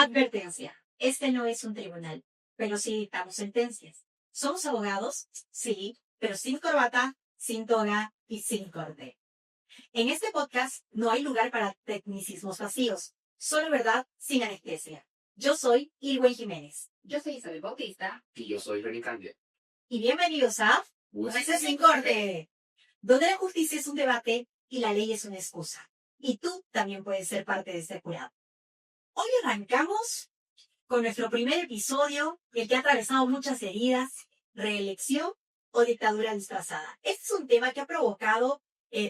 Advertencia, este no es un tribunal, pero sí dictamos sentencias. ¿Somos abogados? Sí, pero sin corbata, sin toga y sin corte. En este podcast no hay lugar para tecnicismos vacíos, solo verdad sin anestesia. Yo soy Ilwen Jiménez. Yo soy Isabel Bautista. Y yo soy Reni Candia. Y bienvenidos a Jueces sin Corte, donde la justicia es un debate y la ley es una excusa. Y tú también puedes ser parte de este jurado. Hoy arrancamos con nuestro primer episodio, el que ha atravesado muchas heridas, reelección o dictadura disfrazada. Este es un tema que ha provocado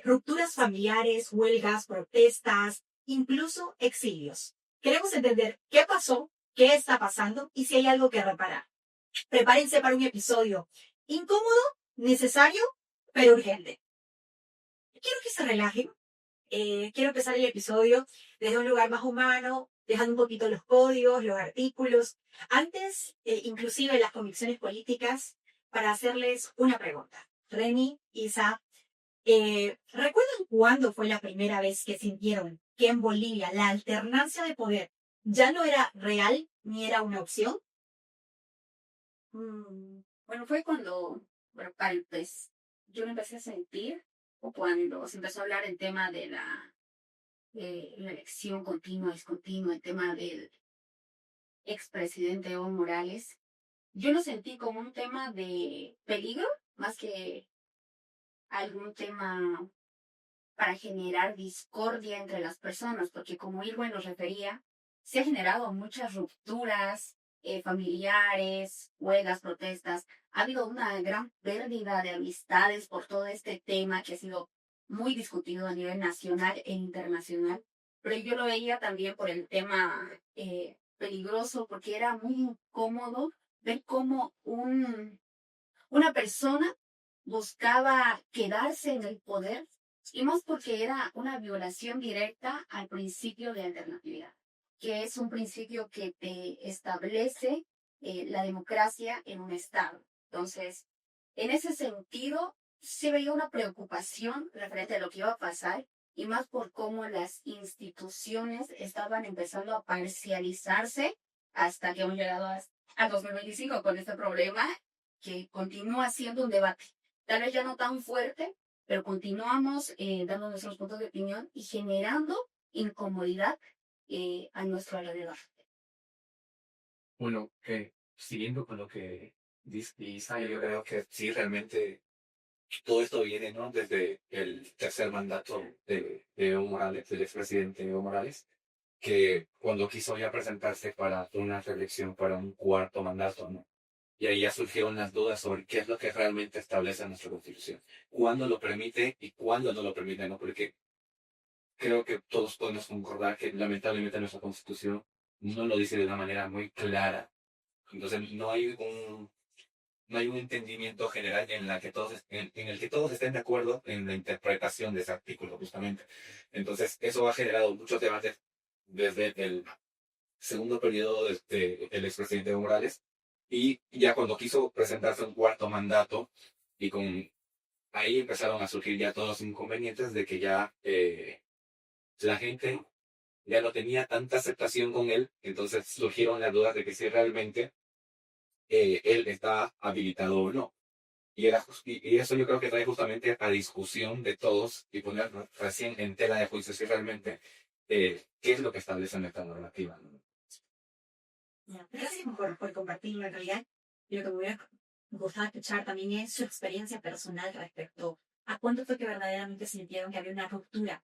rupturas familiares, huelgas, protestas, incluso exilios. Queremos entender qué pasó, qué está pasando y si hay algo que reparar. Prepárense para un episodio incómodo, necesario, pero urgente. Quiero que se relajen. Quiero empezar el episodio desde un lugar más humano, dejando un poquito los códigos, los artículos, antes inclusive las convicciones políticas, para hacerles una pregunta. Reni, Isa, ¿recuerdan cuándo fue la primera vez que sintieron que en Bolivia la alternancia de poder ya no era real ni era una opción? Bueno, fue cuando, pues, yo lo empecé a sentir, o cuando se empezó a hablar el tema de la elección continua, discontinua, el tema del expresidente Evo Morales. Yo lo sentí como un tema de peligro, más que algún tema para generar discordia entre las personas, porque como Irwin nos refería, se ha generado muchas rupturas familiares, huelgas, protestas. Ha habido una gran pérdida de amistades por todo este tema que ha sido muy discutido a nivel nacional e internacional. Pero yo lo veía también por el tema peligroso, porque era muy incómodo ver cómo una persona buscaba quedarse en el poder, y más porque era una violación directa al principio de alternatividad, que es un principio que te establece la democracia en un Estado. Entonces, en ese sentido, se veía una preocupación referente a lo que iba a pasar, y más por cómo las instituciones estaban empezando a parcializarse hasta que hemos llegado a 2025 con este problema que continúa siendo un debate. Tal vez ya no tan fuerte, pero continuamos dando nuestros puntos de opinión y generando incomodidad a nuestro alrededor. Bueno, siguiendo con lo que dice Isa, yo creo que sí, realmente todo esto viene, ¿no?, desde el tercer mandato de Evo Morales, del expresidente Evo Morales, que cuando quiso ya presentarse para una reelección, para un cuarto mandato, ¿no? Y ahí ya surgieron las dudas sobre qué es lo que realmente establece nuestra Constitución, cuándo lo permite y cuándo no lo permite, ¿no? Porque creo que todos podemos concordar que lamentablemente nuestra Constitución no lo dice de una manera muy clara. Entonces no hay un entendimiento general en el que todos estén de acuerdo en la interpretación de ese artículo, justamente. Entonces, eso ha generado muchos debates desde el segundo periodo del expresidente Evo Morales, y ya cuando quiso presentarse un cuarto mandato, y ahí empezaron a surgir ya todos los inconvenientes de que ya la gente ya no tenía tanta aceptación con él. Entonces surgieron las dudas de que si realmente él está habilitado o no. Y eso yo creo que trae justamente a discusión de todos y poner recién en tela de juicio si realmente qué es lo que establece nuestra normativa, ¿no? Gracias por compartirlo. En realidad, lo que me hubiera gustado escuchar también es su experiencia personal respecto a cuándo fue que verdaderamente sintieron que había una ruptura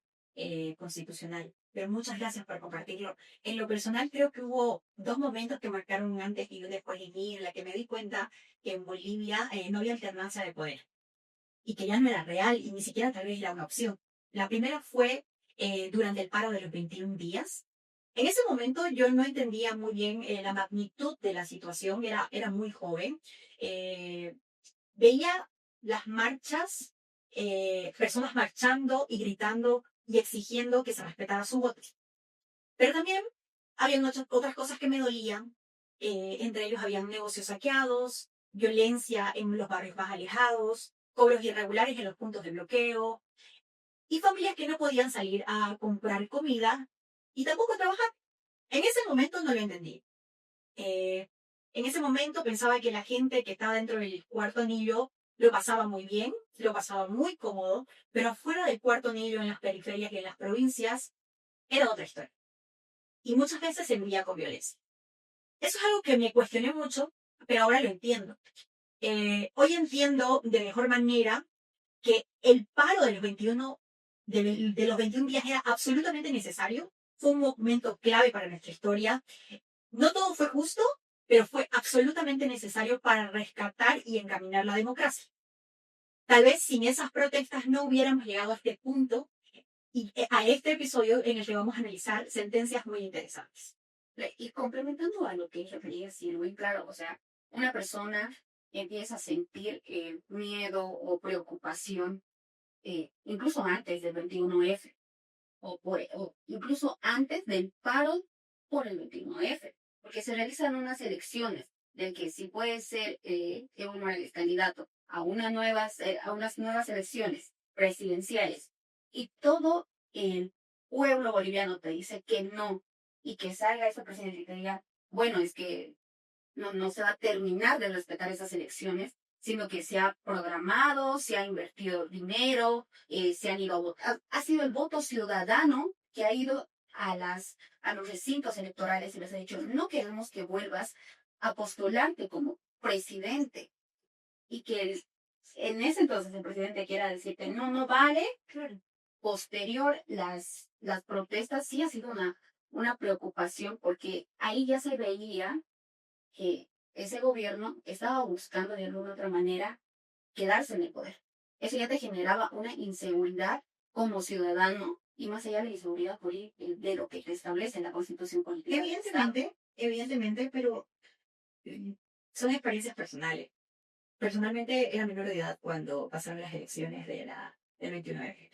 constitucional. Pero muchas gracias por compartirlo. En lo personal, creo que hubo dos momentos que marcaron un antes y un después en mí, en la que me di cuenta que en Bolivia no había alternancia de poder y que ya no era real y ni siquiera tal vez era una opción. La primera fue durante el paro de los 21 días. En ese momento yo no entendía muy bien la magnitud de la situación, era muy joven. Veía las marchas, personas marchando y gritando y exigiendo que se respetara su voto. Pero también había otras cosas que me dolían. Entre ellos habían negocios saqueados, violencia en los barrios más alejados, cobros irregulares en los puntos de bloqueo y familias que no podían salir a comprar comida y tampoco a trabajar. En ese momento no lo entendí. En ese momento pensaba que la gente que estaba dentro del cuarto anillo lo pasaba muy bien, lo pasaba muy cómodo, pero afuera del cuarto anillo, en las periferias y en las provincias, era otra historia. Y muchas veces se vivía con violencia. Eso es algo que me cuestioné mucho, pero ahora lo entiendo. Hoy entiendo de mejor manera que el paro de los 21, de los 21 días era absolutamente necesario. Fue un momento clave para nuestra historia. No todo fue justo, pero fue absolutamente necesario para rescatar y encaminar la democracia. Tal vez sin esas protestas no hubiéramos llegado a este punto y a este episodio en el que vamos a analizar sentencias muy interesantes. Y complementando a lo que ella quería decir, muy claro, o sea, una persona empieza a sentir miedo o preocupación, incluso antes del 21F, o incluso antes del paro por el 21F, porque se realizan unas elecciones del que si puede ser Evo Morales candidato a unas nuevas elecciones presidenciales y todo el pueblo boliviano te dice que no y que salga ese presidente y te diga, bueno, es que no se va a terminar de respetar esas elecciones, sino que se ha programado, se ha invertido dinero, se han ido a votar. Ha sido el voto ciudadano que ha ido a los recintos electorales y les ha dicho, no queremos que vuelvas a postularte como presidente. Y que en ese entonces el presidente quiera decirte, no, no vale. Posterior, las protestas sí ha sido una preocupación porque ahí ya se veía que ese gobierno estaba buscando de alguna otra manera quedarse en el poder. Eso ya te generaba una inseguridad como ciudadano y más allá de la inseguridad de lo que te establece la Constitución política. Evidentemente, pero son experiencias personales. Personalmente era menor de edad cuando pasaron las elecciones del 29.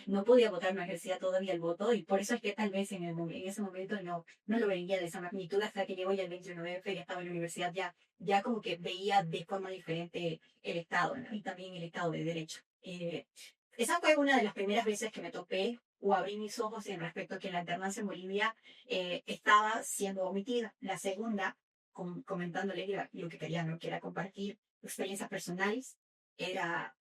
No podía votar, no ejercía todavía el voto y por eso es que tal vez en ese momento no lo veía de esa magnitud hasta que llegó ya el 29 y estaba en la universidad ya como que veía de forma diferente el Estado, ¿no? Y también el Estado de Derecho. Esa fue una de las primeras veces que me topé o abrí mis ojos en respecto a que la alternancia en Bolivia estaba siendo omitida. La segunda, comentándole lo que quería, ¿no? Que era compartir experiencias personales, era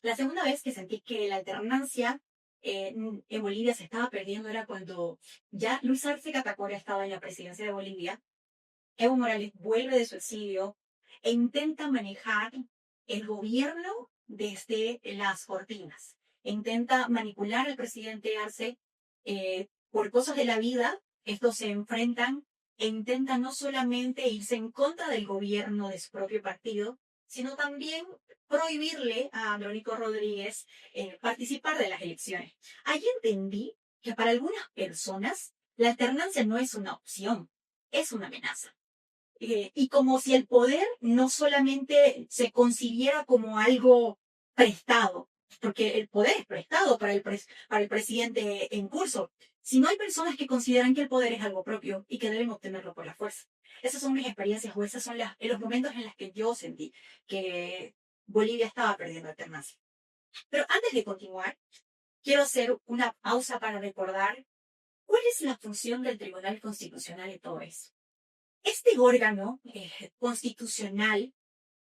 la segunda vez que sentí que la alternancia en Bolivia se estaba perdiendo era cuando ya Luis Arce Catacora estaba en la presidencia de Bolivia, Evo Morales vuelve de su exilio e intenta manejar el gobierno desde las cortinas. E intenta manipular al presidente Arce por cosas de la vida. Estos se enfrentan e intentan no solamente irse en contra del gobierno de su propio partido, sino también prohibirle a Andrónico Rodríguez participar de las elecciones. Allí entendí que para algunas personas la alternancia no es una opción, es una amenaza. Y como si el poder no solamente se concibiera como algo prestado, porque el poder es prestado para el presidente en curso, sino hay personas que consideran que el poder es algo propio y que deben obtenerlo por la fuerza. Esas son mis experiencias o esos son los momentos en los que yo sentí que Bolivia estaba perdiendo alternancia. Pero antes de continuar, quiero hacer una pausa para recordar cuál es la función del Tribunal Constitucional en todo eso. Este órgano constitucional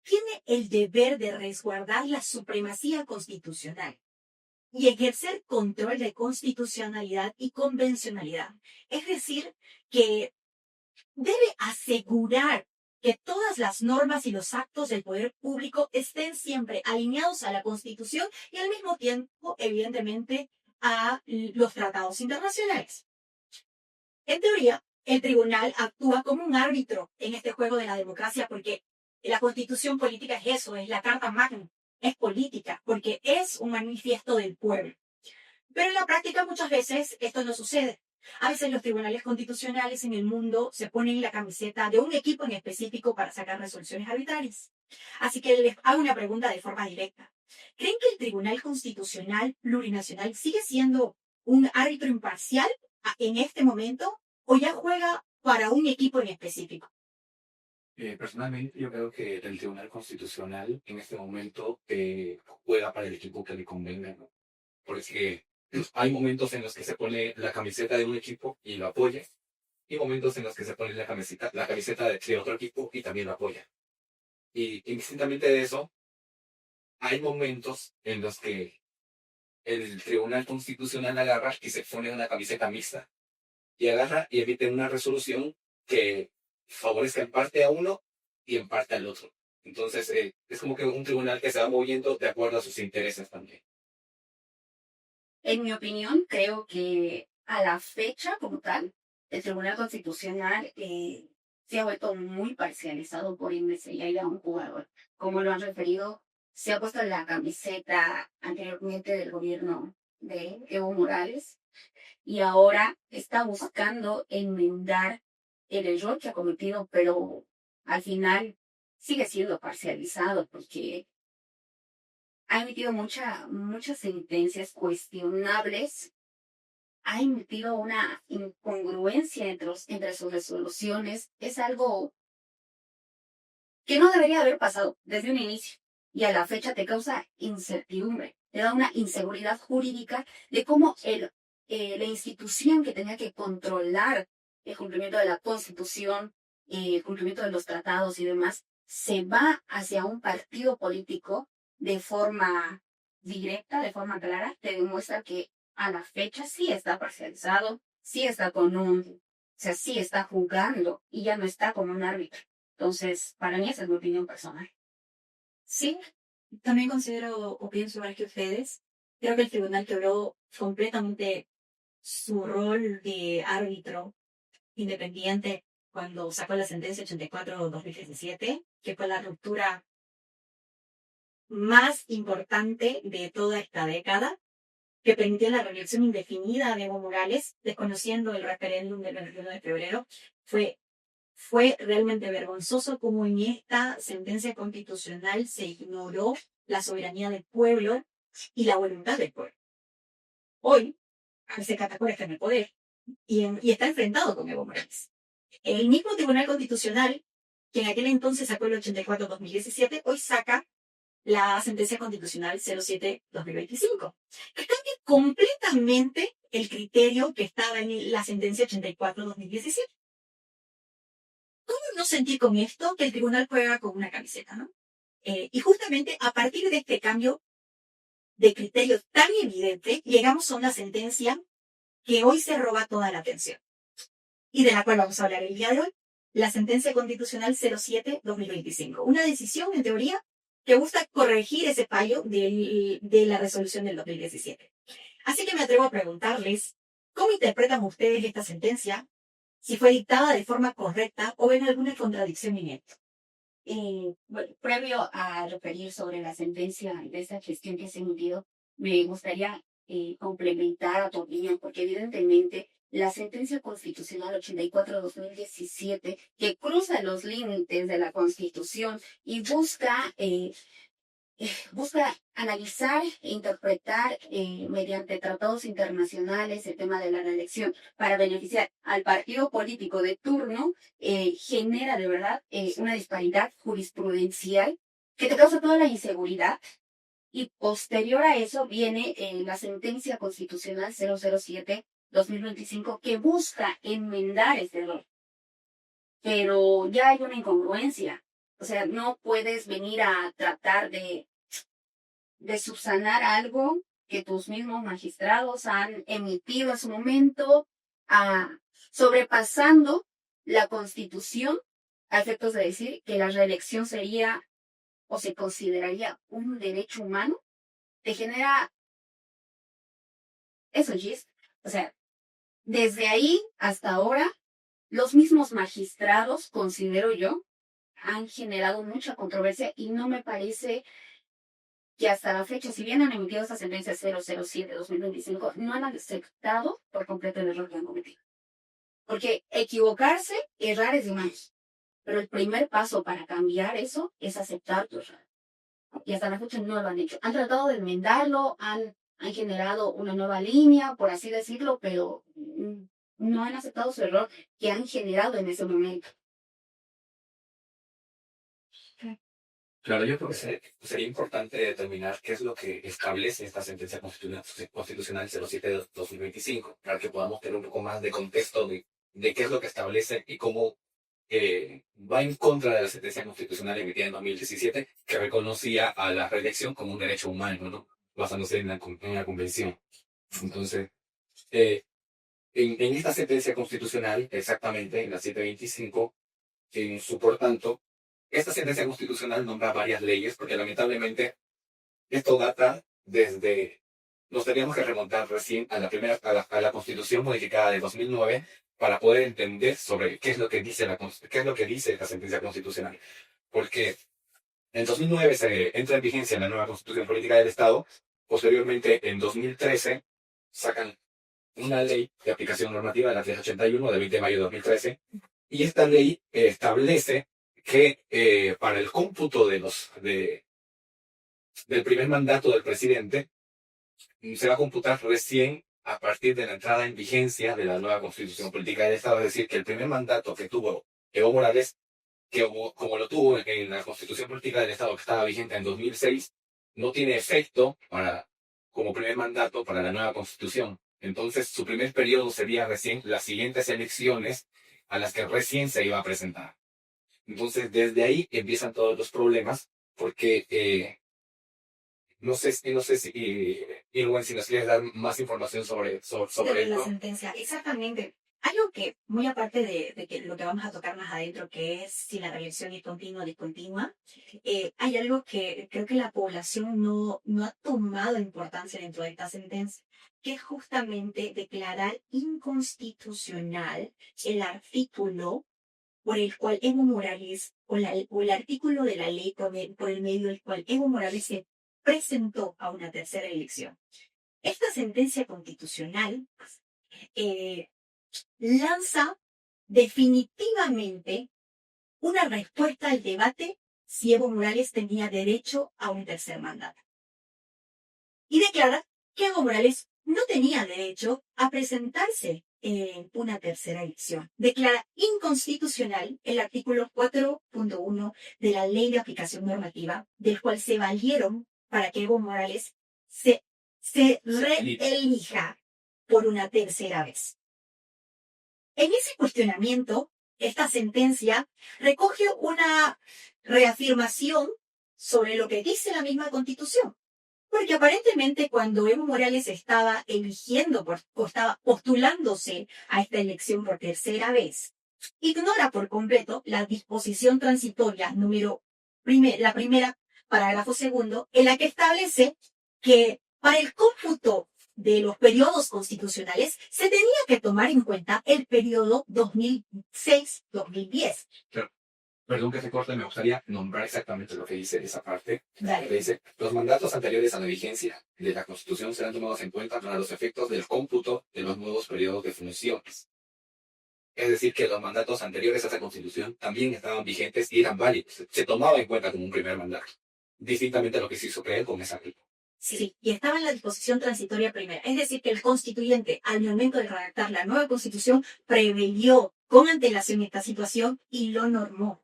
tiene el deber de resguardar la supremacía constitucional y ejercer control de constitucionalidad y convencionalidad. Es decir, que debe asegurar que todas las normas y los actos del poder público estén siempre alineados a la Constitución y al mismo tiempo, evidentemente, a los tratados internacionales. En teoría, el tribunal actúa como un árbitro en este juego de la democracia porque la constitución política es eso, es la carta magna, es política, porque es un manifiesto del pueblo. Pero en la práctica muchas veces esto no sucede. A veces los tribunales constitucionales en el mundo se ponen la camiseta de un equipo en específico para sacar resoluciones arbitrarias. Así que les hago una pregunta de forma directa. ¿Creen que el Tribunal Constitucional Plurinacional sigue siendo un árbitro imparcial en este momento o ya juega para un equipo en específico? Personalmente, yo creo que el Tribunal Constitucional en este momento juega para el equipo que le convenga, ¿no? Porque hay momentos en los que se pone la camiseta de un equipo y lo apoya, y momentos en los que se pone la camiseta de otro equipo y también lo apoya. Y indistintamente de eso, hay momentos en los que el Tribunal Constitucional agarra y se pone una camiseta mixta y agarra y emite una resolución que favorezca en parte a uno y en parte al otro. Entonces, es como que un tribunal que se va moviendo de acuerdo a sus intereses también. En mi opinión, creo que a la fecha como tal, el Tribunal Constitucional se ha vuelto muy parcializado, por ende se ya un jugador. Como lo han referido, se ha puesto la camiseta anteriormente del gobierno de Evo Morales y ahora está buscando enmendar el error que ha cometido, pero al final sigue siendo parcializado porque ha emitido muchas sentencias cuestionables, ha emitido una incongruencia entre sus resoluciones. Es algo que no debería haber pasado desde un inicio y a la fecha te causa incertidumbre, te da una inseguridad jurídica de cómo la institución que tenía que controlar el cumplimiento de la Constitución, el cumplimiento de los tratados y demás, se va hacia un partido político de forma directa, de forma clara, te demuestra que a la fecha sí está parcializado, sí está sí está jugando y ya no está como un árbitro. Entonces, para mí esa es mi opinión personal. Sí, también considero o pienso igual que ustedes. Creo que el tribunal quebró completamente su rol de árbitro independiente cuando sacó la sentencia 84-2017, que fue la ruptura más importante de toda esta década, que permitió la reelección indefinida de Evo Morales, desconociendo el referéndum del 21 de febrero. Fue realmente vergonzoso cómo en esta sentencia constitucional se ignoró la soberanía del pueblo y la voluntad del pueblo. Hoy, ese Catacora está en el poder y está enfrentado con Evo Morales. El mismo Tribunal Constitucional, que en aquel entonces sacó el 84-2017, hoy saca la sentencia constitucional 07-2025, que cambia completamente el criterio que estaba en la sentencia 84-2017. ¿Cómo no sentir con esto que el tribunal juega con una camiseta, no? Y justamente a partir de este cambio de criterio tan evidente, llegamos a una sentencia que hoy se roba toda la atención y de la cual vamos a hablar el día de hoy, la sentencia constitucional 07-2025. Una decisión, en teoría, que busca corregir ese fallo de la resolución del 2017. Así que me atrevo a preguntarles, ¿cómo interpretan ustedes esta sentencia? Si fue dictada de forma correcta o ven alguna contradicción en esto. Bueno, previo a referir sobre la sentencia de esta gestión que se ha emitido, me gustaría complementar a tu opinión, porque evidentemente la sentencia constitucional 84-2017, que cruza los límites de la Constitución y busca analizar e interpretar mediante tratados internacionales el tema de la reelección para beneficiar al partido político de turno, genera de verdad una disparidad jurisprudencial que te causa toda la inseguridad. Y posterior a eso viene la sentencia constitucional 007-2025 que busca enmendar este error. Pero ya hay una incongruencia. O sea, no puedes venir a tratar de subsanar algo que tus mismos magistrados han emitido en su momento, sobrepasando la Constitución a efectos de decir que la reelección sería o se consideraría un derecho humano. Te genera eso, Gis. O sea, desde ahí hasta ahora, los mismos magistrados, considero yo, han generado mucha controversia y no me parece que hasta la fecha, si bien han emitido esta sentencia 007-2025, no han aceptado por completo el error que han cometido. Porque equivocarse, errar es de humanos. Pero el primer paso para cambiar eso es aceptar tu error. Y hasta la fecha no lo han hecho. Han tratado de enmendarlo, han generado una nueva línea, por así decirlo, pero no han aceptado su error que han generado en ese momento. Claro, yo creo que sería importante determinar qué es lo que establece esta sentencia constitucional 07-2025, para que podamos tener un poco más de contexto de de qué es lo que establece y cómo va en contra de la sentencia constitucional emitida en 2017, que reconocía a la reelección como un derecho humano, ¿no? Basándose en la convención. Entonces, en esta sentencia constitucional, exactamente, en la 725, en su por tanto, esta sentencia constitucional nombra varias leyes, porque lamentablemente esto data desde, nos teníamos que remontar recién a la primera, a la Constitución modificada de 2009 para poder entender sobre qué es lo que dice qué es lo que dice la sentencia constitucional. Porque en 2009 se entra en vigencia la nueva Constitución Política del Estado, posteriormente en 2013 sacan una ley de aplicación normativa, la 381 del 20 de mayo de 2013, y esta ley establece que para el cómputo del primer mandato del presidente se va a computar recién a partir de la entrada en vigencia de la nueva Constitución Política del Estado, es decir, que el primer mandato que tuvo Evo Morales, que como lo tuvo en la Constitución Política del Estado que estaba vigente en 2006, no tiene efecto como primer mandato para la nueva Constitución. Entonces, su primer periodo sería recién las siguientes elecciones a las que recién se iba a presentar. Entonces, desde ahí empiezan todos los problemas, porque no sé si, Irwin, si nos quieres dar más información sobre La esto. sentencia, exactamente. Algo que, muy aparte de que lo que vamos a tocar más adentro, que es si la reelección es continua o discontinua, hay algo que creo que la población no ha tomado importancia dentro de esta sentencia, que es justamente declarar inconstitucional el artículo por el cual Evo Morales, o el artículo de la ley por el medio del cual Evo Morales se presentó a una tercera elección. Esta sentencia constitucional lanza definitivamente una respuesta al debate si Evo Morales tenía derecho a un tercer mandato. Y declara que Evo Morales no tenía derecho a presentarse en una tercera elección. Declara inconstitucional el artículo 4.1 de la Ley de Aplicación Normativa, del cual se valieron para que Evo Morales se reelija por una tercera vez. En ese cuestionamiento, esta sentencia recoge una reafirmación sobre lo que dice la misma Constitución. Porque aparentemente cuando Evo Morales estaba estaba postulándose a esta elección por tercera vez, ignora por completo la disposición transitoria la primera, parágrafo segundo, en la que establece que para el cómputo de los periodos constitucionales se tenía que tomar en cuenta el periodo 2006-2010. Perdón que se corte, me gustaría nombrar exactamente lo que dice esa parte. Dale. Que dice, los mandatos anteriores a la vigencia de la Constitución serán tomados en cuenta para los efectos del cómputo de los nuevos periodos de funciones. Es decir, que los mandatos anteriores a esa Constitución también estaban vigentes y eran válidos. Se tomaba en cuenta como un primer mandato, distintamente a lo que se hizo creer con esa ley. Sí, y estaba en la disposición transitoria primera. Es decir, que el constituyente, al momento de redactar la nueva Constitución, preveyó con antelación esta situación y lo normó.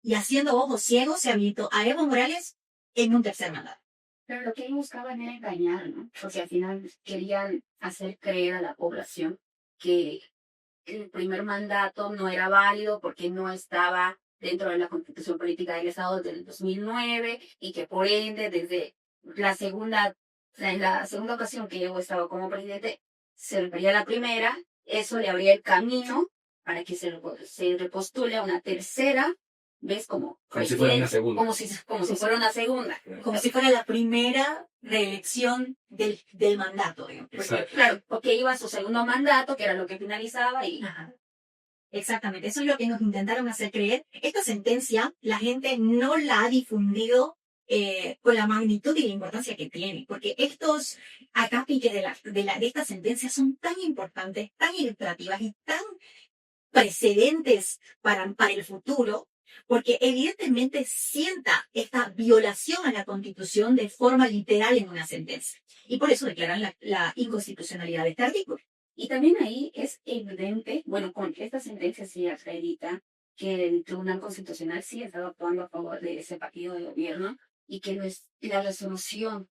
Y haciendo ojos ciegos se habilitó a Evo Morales en un tercer mandato. Pero lo que ellos buscaban era engañar, ¿no? Porque al final querían hacer creer a la población que el primer mandato no era válido porque no estaba dentro de la Constitución Política del Estado del 2009 y que por ende desde en la segunda ocasión que Evo estaba como presidente se refería a la primera, eso le abría el camino para que se repostule a una tercera vez como si fuera una segunda. como si fuera una segunda. Como si fuera la primera reelección del mandato, digamos. Claro, porque iba a su segundo mandato, que era lo que finalizaba y... Ajá. Exactamente, eso es lo que nos intentaron hacer creer. Esta sentencia, la gente no la ha difundido con la magnitud y la importancia que tiene, porque estos acápites de esta sentencia son tan importantes, tan ilustrativas y tan precedentes para el futuro, porque evidentemente sienta esta violación a la Constitución de forma literal en una sentencia. Y por eso declaran la inconstitucionalidad de este artículo. Y también ahí es evidente, bueno, con esta sentencia sí acredita que el Tribunal Constitucional sí estaba actuando a favor de ese partido de gobierno y que la resolución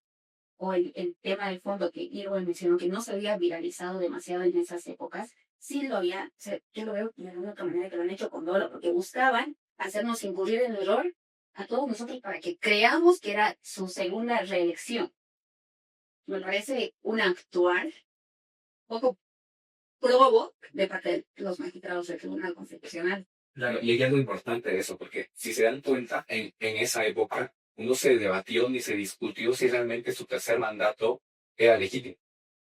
o el tema del fondo que Irwin mencionó, que no se había viralizado demasiado en esas épocas, sí lo había, o sea, yo lo veo de alguna otra manera que lo han hecho con dolo, porque buscaban hacernos incurrir en el error a todos nosotros para que creamos que era su segunda reelección. Me parece un actuar poco probo de parte de los magistrados del Tribunal Constitucional. Claro, y hay algo importante de eso, porque si se dan cuenta, en esa época no se debatió ni se discutió si realmente su tercer mandato era legítimo.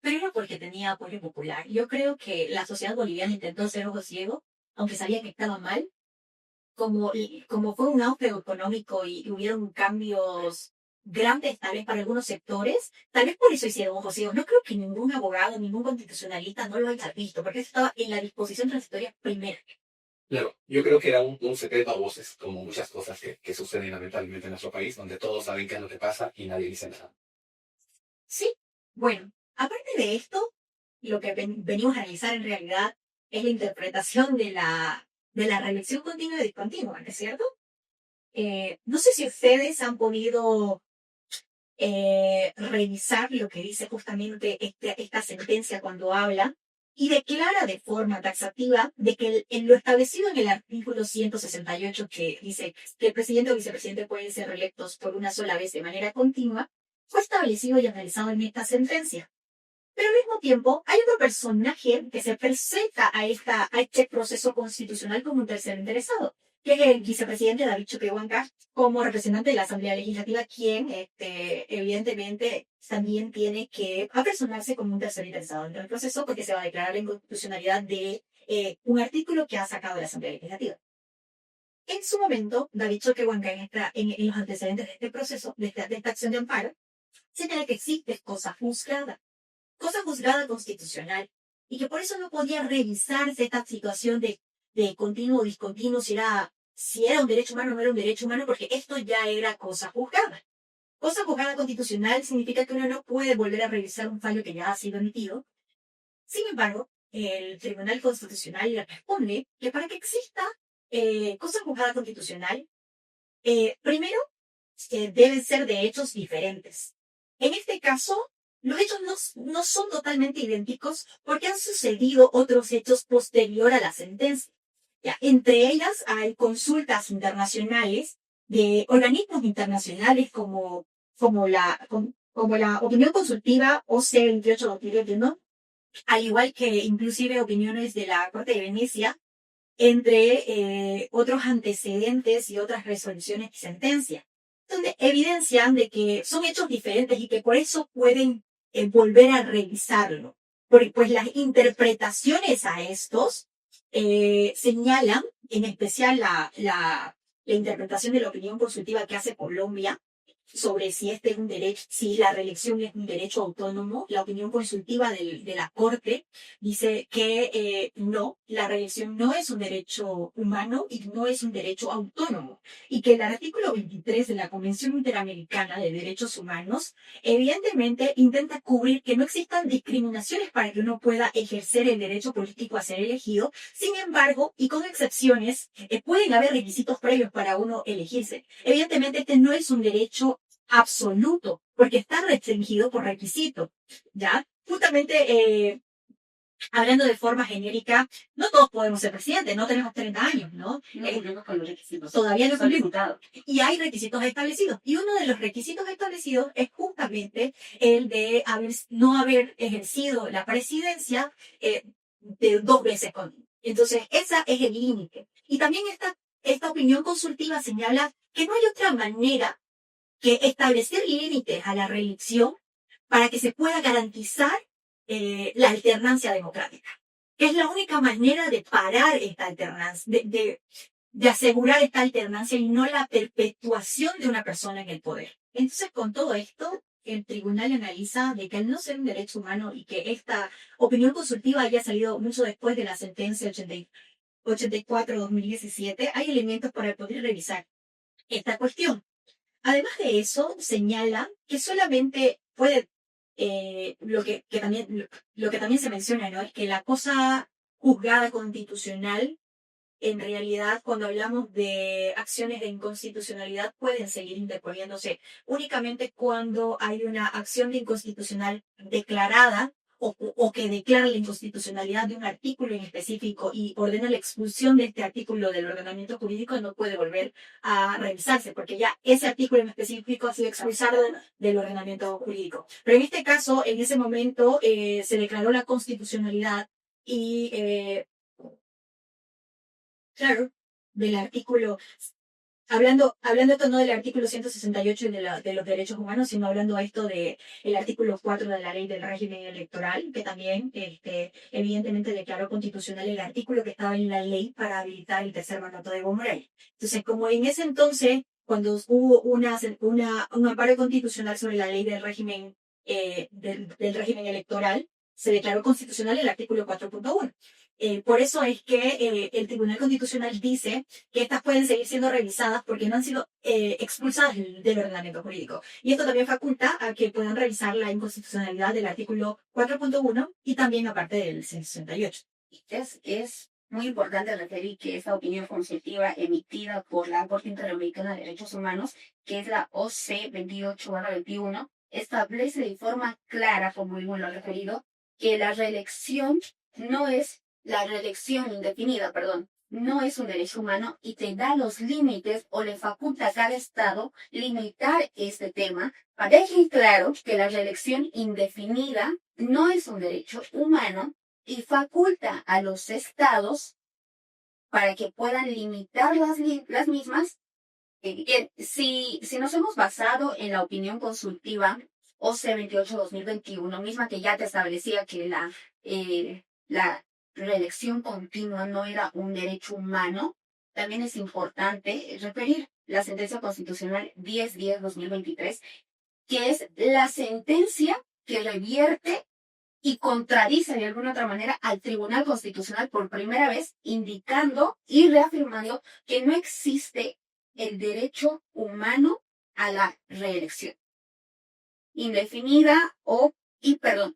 Pero era porque tenía apoyo popular. Yo creo que la sociedad boliviana intentó ser ojo ciego, aunque sabía que estaba mal. Como fue un auge económico y hubieron cambios grandes, tal vez para algunos sectores, tal vez por eso hicieron ojos ciegos. No creo que ningún abogado, ningún constitucionalista no lo haya visto, porque eso estaba en la disposición transitoria primera. Claro, yo creo que era un secreto a voces, como muchas cosas que suceden lamentablemente en nuestro país, donde todos saben qué es lo que pasa y nadie dice nada. Sí, bueno, aparte de esto, lo que venimos a analizar en realidad es la interpretación de la reelección continua y discontinua, ¿no es cierto? No sé si ustedes han podido revisar lo que dice justamente esta sentencia cuando habla y declara de forma taxativa de que en lo establecido en el artículo 168 que dice que el presidente o vicepresidente pueden ser reelectos por una sola vez de manera continua, fue establecido y analizado en esta sentencia. Pero al mismo tiempo, hay otro personaje que se presenta a este proceso constitucional como un tercer interesado, que es el vicepresidente David Choquehuanca, como representante de la Asamblea Legislativa, quien evidentemente también tiene que apersonarse como un tercer interesado dentro del proceso, porque se va a declarar la inconstitucionalidad de un artículo que ha sacado de la Asamblea Legislativa. En su momento, David Choquehuanca, en los antecedentes de este proceso, de esta acción de amparo, señala que existe cosa juzgada constitucional, y que por eso no podía revisarse esta situación de continuo o discontinuo, si era un derecho humano o no era un derecho humano, porque esto ya era cosa juzgada. Cosa juzgada constitucional significa que uno no puede volver a revisar un fallo que ya ha sido emitido. Sin embargo, el Tribunal Constitucional le responde que para que exista cosa juzgada constitucional, primero, deben ser de hechos diferentes. En este caso, los hechos no son totalmente idénticos porque han sucedido otros hechos posterior a la sentencia. Ya, entre ellas hay consultas internacionales de organismos internacionales como la opinión consultiva OC 28-2021, al igual que inclusive opiniones de la Corte de Venecia, entre otros antecedentes y otras resoluciones y sentencias, donde evidencian de que son hechos diferentes y que por eso pueden volver a revisarlo. Porque pues las interpretaciones a estos señalan, en especial la interpretación de la opinión consultiva que hace Colombia, sobre si este es un derecho, si la reelección es un derecho autónomo. La opinión consultiva de la Corte dice que no, la reelección no es un derecho humano y no es un derecho autónomo, y que el artículo 23 de la Convención Interamericana de Derechos Humanos evidentemente intenta cubrir que no existan discriminaciones para que uno pueda ejercer el derecho político a ser elegido. Sin embargo, y con excepciones, pueden haber requisitos previos para uno elegirse. Evidentemente, este no es un derecho absoluto, porque está restringido por requisito, ¿ya? Justamente, hablando de forma genérica, no todos podemos ser presidentes, no tenemos 30 años, ¿no? No cumplimos con los requisitos. Todavía no cumplimos. Solicitados. Y hay requisitos establecidos. Y uno de los requisitos establecidos es justamente el de no haber ejercido la presidencia de 2 veces. Entonces, ese es el límite. Y también esta opinión consultiva señala que no hay otra manera que establecer límites a la reelección para que se pueda garantizar la alternancia democrática, que es la única manera de parar esta alternancia, de asegurar esta alternancia y no la perpetuación de una persona en el poder. Entonces, con todo esto, el tribunal analiza de que al no ser un derecho humano y que esta opinión consultiva haya salido mucho después de la sentencia 84-2017, hay elementos para poder revisar esta cuestión. Además de eso, señala que solamente puede, lo que también se menciona, ¿no? Es que la cosa juzgada constitucional en realidad cuando hablamos de acciones de inconstitucionalidad pueden seguir interponiéndose únicamente cuando hay una acción de inconstitucional declarada o que declara la inconstitucionalidad de un artículo en específico y ordena la expulsión de este artículo del ordenamiento jurídico, no puede volver a revisarse, porque ya ese artículo en específico ha sido expulsado del ordenamiento jurídico. Pero en este caso, en ese momento, se declaró la constitucionalidad y, claro, del artículo, hablando esto no del artículo 168 de los derechos humanos, sino hablando esto de el artículo 4 de la ley del régimen electoral, que también, evidentemente declaró constitucional el artículo que estaba en la ley para habilitar el tercer mandato de Evo Morales. Entonces, como en ese entonces, cuando hubo un amparo constitucional sobre la ley del régimen, del régimen electoral, se declaró constitucional el artículo 4.1. Por eso es que el Tribunal Constitucional dice que estas pueden seguir siendo revisadas porque no han sido expulsadas del ordenamiento jurídico. Y esto también faculta a que puedan revisar la inconstitucionalidad del artículo 4.1 y también aparte del 168. Es muy importante referir que esta opinión consultiva emitida por la Corte Interamericana de Derechos Humanos, que es la OC 28/21, establece de forma clara, como hemos lo referido, que la reelección indefinida, no es un derecho humano y te da los límites o le faculta a cada Estado limitar este tema para dejar claro que la reelección indefinida no es un derecho humano y faculta a los Estados para que puedan limitar las mismas. Si nos hemos basado en la opinión consultiva OC 28/2021, misma que ya te establecía que la reelección continua no era un derecho humano, también es importante referir la sentencia constitucional 1010/2023, que es la sentencia que revierte y contradice de alguna otra manera al Tribunal Constitucional por primera vez, indicando y reafirmando que no existe el derecho humano a la reelección indefinida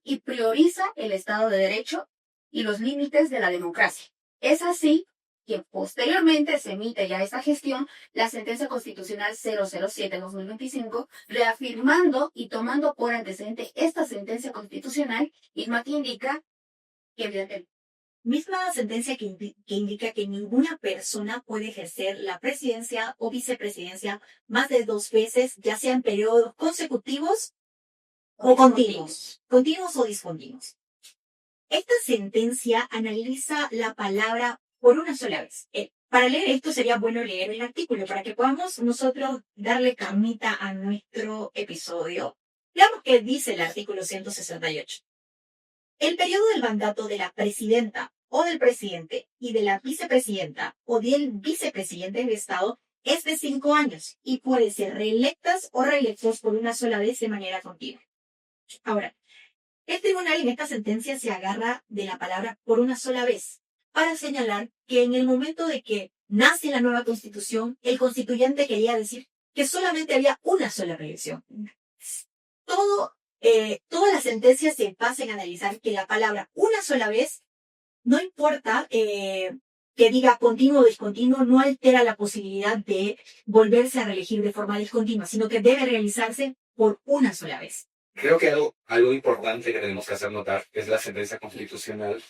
y prioriza el Estado de Derecho y los límites de la democracia. Es así que posteriormente se emite ya esta gestión, la sentencia constitucional 007/2025, reafirmando y tomando por antecedente esta sentencia constitucional, misma que indica que evidentemente Misma sentencia que indica que ninguna persona puede ejercer la presidencia o vicepresidencia más de 2 veces, ya sean periodos consecutivos o continuos o discontinuos. Esta sentencia analiza la palabra por una sola vez. Para leer esto sería bueno leer el artículo para que podamos nosotros darle camita a nuestro episodio. Veamos qué dice el artículo 168. El periodo del mandato de la presidenta o del presidente y de la vicepresidenta o del vicepresidente del Estado es de 5 años y puede ser reelectas o reelectos por una sola vez de manera continua. Ahora, el tribunal en esta sentencia se agarra de la palabra por una sola vez para señalar que en el momento de que nace la nueva constitución, el constituyente quería decir que solamente había una sola reelección. Toda la sentencia se basa en analizar que la palabra una sola vez, no importa que diga continuo o discontinuo, no altera la posibilidad de volverse a reelegir de forma discontinua, sino que debe realizarse por una sola vez. Creo que algo importante que tenemos que hacer notar es la sentencia constitucional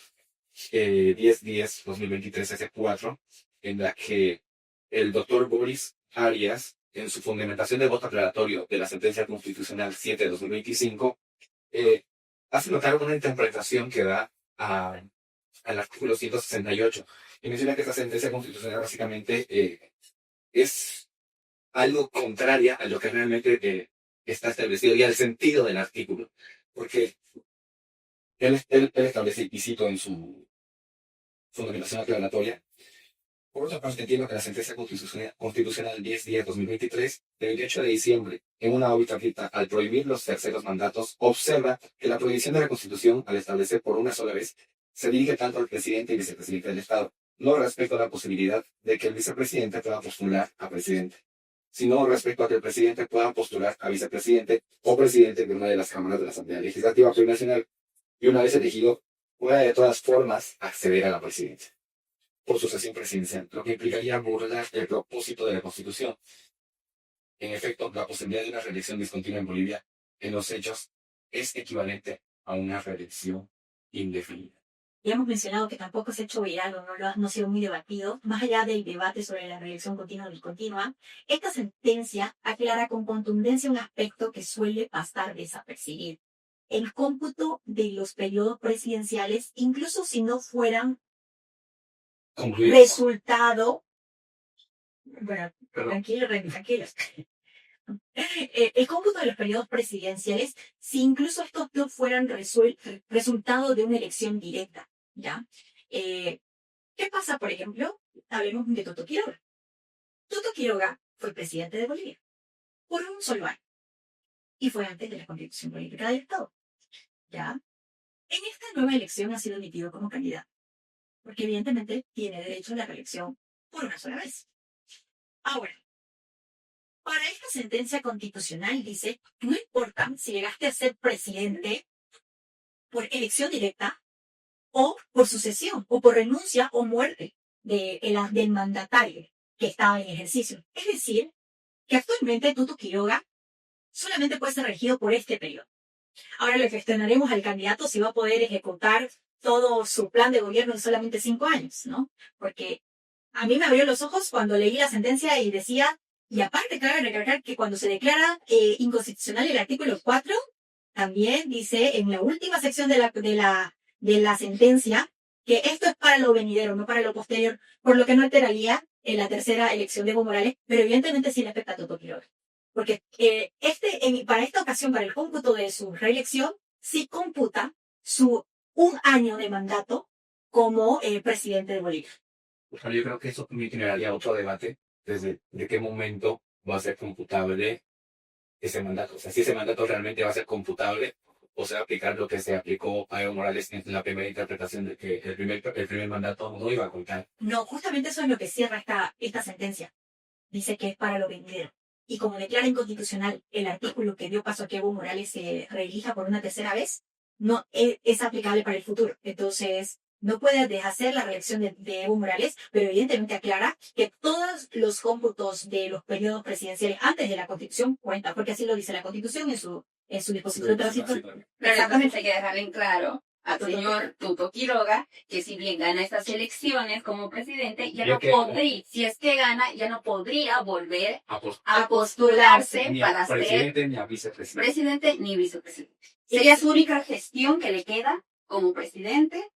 1010/2023 S4, en la que el doctor Boris Arias, en su fundamentación de voto aclaratorio de la sentencia constitucional 7/2025, hace notar una interpretación que da al artículo 168, y menciona que esta sentencia constitucional básicamente es algo contraria a lo que realmente está establecido y al sentido del artículo, porque él establece, y cito en su fundamentación aclaratoria: por otra parte, entiendo que la sentencia constitucional 1010/2023, de 28 de diciembre, en una óbita cita, al prohibir los terceros mandatos, observa que la prohibición de la Constitución, al establecer por una sola vez, se dirige tanto al presidente y vicepresidente del Estado, no respecto a la posibilidad de que el vicepresidente pueda postular a presidente, sino respecto a que el presidente pueda postular a vicepresidente o presidente de una de las cámaras de la Asamblea Legislativa Plurinacional, y una vez elegido, pueda de todas formas acceder a la presidencia. por sucesión presidencial, lo que implicaría burlar el propósito de la Constitución. En efecto, la posibilidad de una reelección discontinua en Bolivia, en los hechos, es equivalente a una reelección indefinida. Ya hemos mencionado que tampoco se ha hecho viral o no ha sido muy debatido, más allá del debate sobre la reelección continua o discontinua. Esta sentencia aclara con contundencia un aspecto que suele pasar desapercibido. El cómputo de los periodos presidenciales, incluso si no fueran Concluir. resultado... Bueno, Perdón. tranquilos. El cómputo de los periodos presidenciales, si incluso estos no fueran resultado de una elección directa, ¿ya? ¿Qué pasa, por ejemplo? Hablemos de Toto Quiroga. Toto Quiroga fue presidente de Bolivia por un solo año y fue antes de la Constitución Política del Estado, ¿ya? En esta nueva elección ha sido admitido como candidato, porque evidentemente tiene derecho a la reelección por una sola vez. Ahora, para esta sentencia constitucional dice, no importa si llegaste a ser presidente por elección directa o por sucesión o por renuncia o muerte del mandatario que estaba en ejercicio. Es decir, que actualmente Toto Quiroga solamente puede ser regido por este periodo. Ahora le cuestionaremos al candidato si va a poder ejecutar todo su plan de gobierno en solamente 5 años, ¿no? Porque a mí me abrió los ojos cuando leí la sentencia y decía, y aparte cabe recalcar que cuando se declara inconstitucional el artículo 4, también dice en la última sección de la sentencia que esto es para lo venidero, no para lo posterior, por lo que no alteraría en la tercera elección de Evo Morales, pero evidentemente sí le afecta a Toto Quiroga. Porque para esta ocasión, para el cómputo de su reelección, sí computa un año de mandato como presidente de Bolivia. Bueno, yo creo que eso también generaría otro debate desde de qué momento va a ser computable ese mandato. O sea, si ese mandato realmente va a ser computable o se va a aplicar lo que se aplicó a Evo Morales en la primera interpretación de que el primer mandato no iba a contar. No, justamente eso es lo que cierra esta sentencia. Dice que es para lo venidero. Y como declara inconstitucional el artículo que dio paso a que Evo Morales se reelija por una tercera vez, no es aplicable para el futuro. Entonces, no puede deshacer la reelección de Evo Morales, pero evidentemente aclara que todos los cómputos de los periodos presidenciales antes de la Constitución cuentan, porque así lo dice la Constitución en su disposición transitoria. Pero entonces hay que dejarle en claro al señor Toto Quiroga que si bien gana estas elecciones como presidente, ya no podría, si es que gana, ya no podría volver a postularse para ser presidente ni a vicepresidente. Presidente ni vicepresidente. Sería su única gestión que le queda como presidente.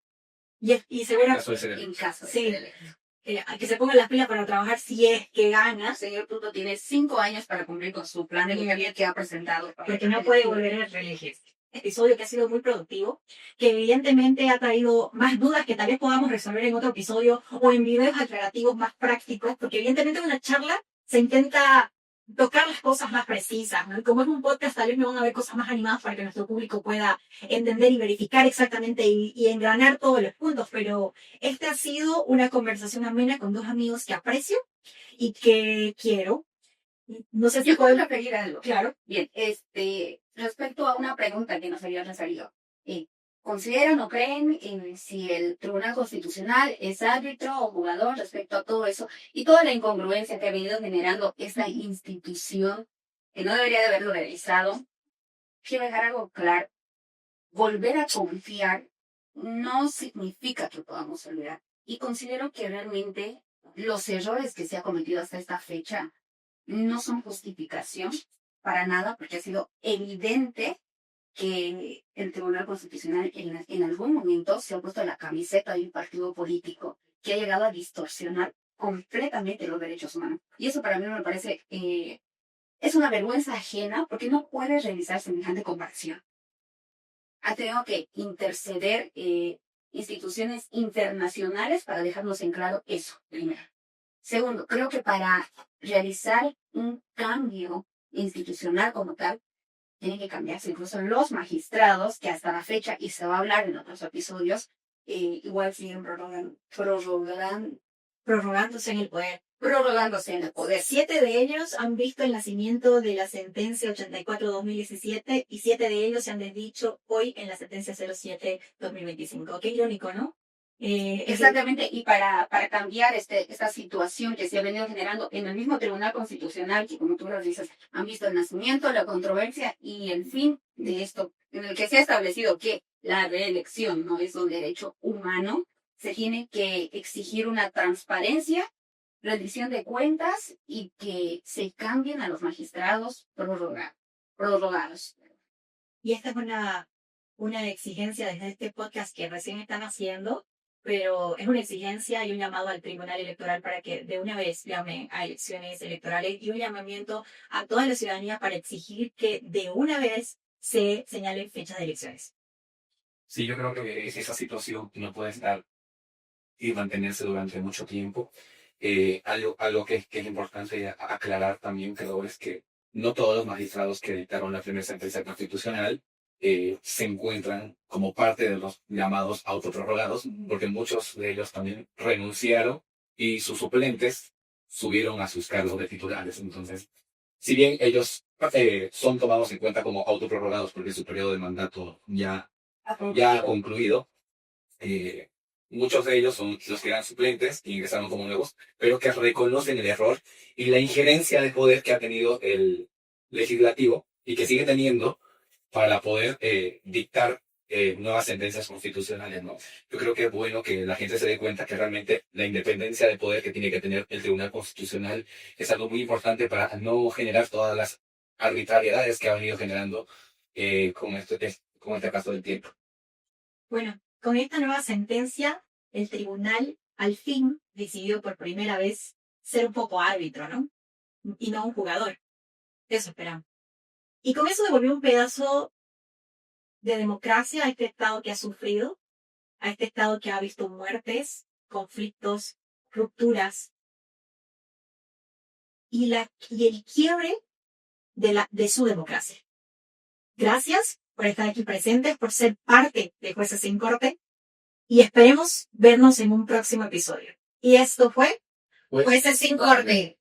Y seguro en caso de sí, ser electo. Que se ponga las pilas para trabajar si es que gana. El señor Toto tiene 5 años para cumplir con su plan de gobierno que ha presentado. Porque no puede volver a reelegirse. Episodio que ha sido muy productivo, que evidentemente ha traído más dudas que tal vez podamos resolver en otro episodio o en videos aclarativos más prácticos, porque evidentemente en una charla se intenta tocar las cosas más precisas, ¿no? Y como es un podcast, tal vez me van a ver cosas más animadas para que nuestro público pueda entender y verificar exactamente y engranar todos los puntos, pero esta ha sido una conversación amena con 2 amigos que aprecio y que quiero. No sé si yo puedo referir algo. Claro. Bien, respecto a una pregunta que nos había salido, ¿consideran o creen si el Tribunal Constitucional es árbitro o jugador respecto a todo eso y toda la incongruencia que ha venido generando esta institución que no debería de haberlo realizado? Quiero dejar algo claro. Volver a confiar no significa que podamos olvidar. Y considero que realmente los errores que se ha cometido hasta esta fecha no son justificación para nada, porque ha sido evidente que el Tribunal Constitucional en algún momento se ha puesto la camiseta de un partido político que ha llegado a distorsionar completamente los derechos humanos. Y eso para mí me parece, es una vergüenza ajena, porque no puede realizar semejante comparación. Ha tenido que interceder instituciones internacionales para dejarnos en claro eso, primero. Segundo, creo que para realizar un cambio institucional como tal, tienen que cambiarse incluso los magistrados, que hasta la fecha, y se va a hablar en otros episodios, igual siguen prorrogándose en el poder. 7 de ellos han visto el nacimiento de la sentencia 84-2017 y 7 de ellos se han desdicho hoy en la sentencia 07-2025. Qué irónico, ¿no? Exactamente, y para cambiar esta situación que se ha venido generando en el mismo Tribunal Constitucional, que como tú lo dices, han visto el nacimiento, la controversia y el fin de esto, en el que se ha establecido que la reelección no es un derecho humano, se tiene que exigir una transparencia, rendición de cuentas y que se cambien a los magistrados prorrogados. Y esta es una exigencia desde este podcast que recién están haciendo, pero es una exigencia y un llamado al Tribunal Electoral para que de una vez llamen a elecciones electorales y un llamamiento a toda la ciudadanía para exigir que de una vez se señalen fechas de elecciones. Sí, yo creo que esa situación no puede estar y mantenerse durante mucho tiempo. Algo que es importante aclarar también, creo, es que no todos los magistrados que dictaron la primera sentencia constitucional se encuentran como parte de los llamados autoprorrogados, porque muchos de ellos también renunciaron y sus suplentes subieron a sus cargos de titulares. Entonces, si bien ellos son tomados en cuenta como autoprorrogados porque su periodo de mandato ya ha concluido, muchos de ellos son los que eran suplentes y ingresaron como nuevos, pero que reconocen el error y la injerencia de poder que ha tenido el legislativo y que sigue teniendo para poder dictar nuevas sentencias constitucionales, ¿no? Yo creo que es bueno que la gente se dé cuenta que realmente la independencia de poder que tiene que tener el Tribunal Constitucional es algo muy importante para no generar todas las arbitrariedades que ha venido generando con este caso del tiempo. Bueno, con esta nueva sentencia, el tribunal al fin decidió por primera vez ser un poco árbitro, ¿no? Y no un jugador. Eso esperamos. Y con eso devolvió un pedazo de democracia a este Estado que ha sufrido, a este Estado que ha visto muertes, conflictos, rupturas, y el quiebre de su democracia. Gracias por estar aquí presentes, por ser parte de Jueces sin Corte, y esperemos vernos en un próximo episodio. Y esto fue Jueces sin Corte.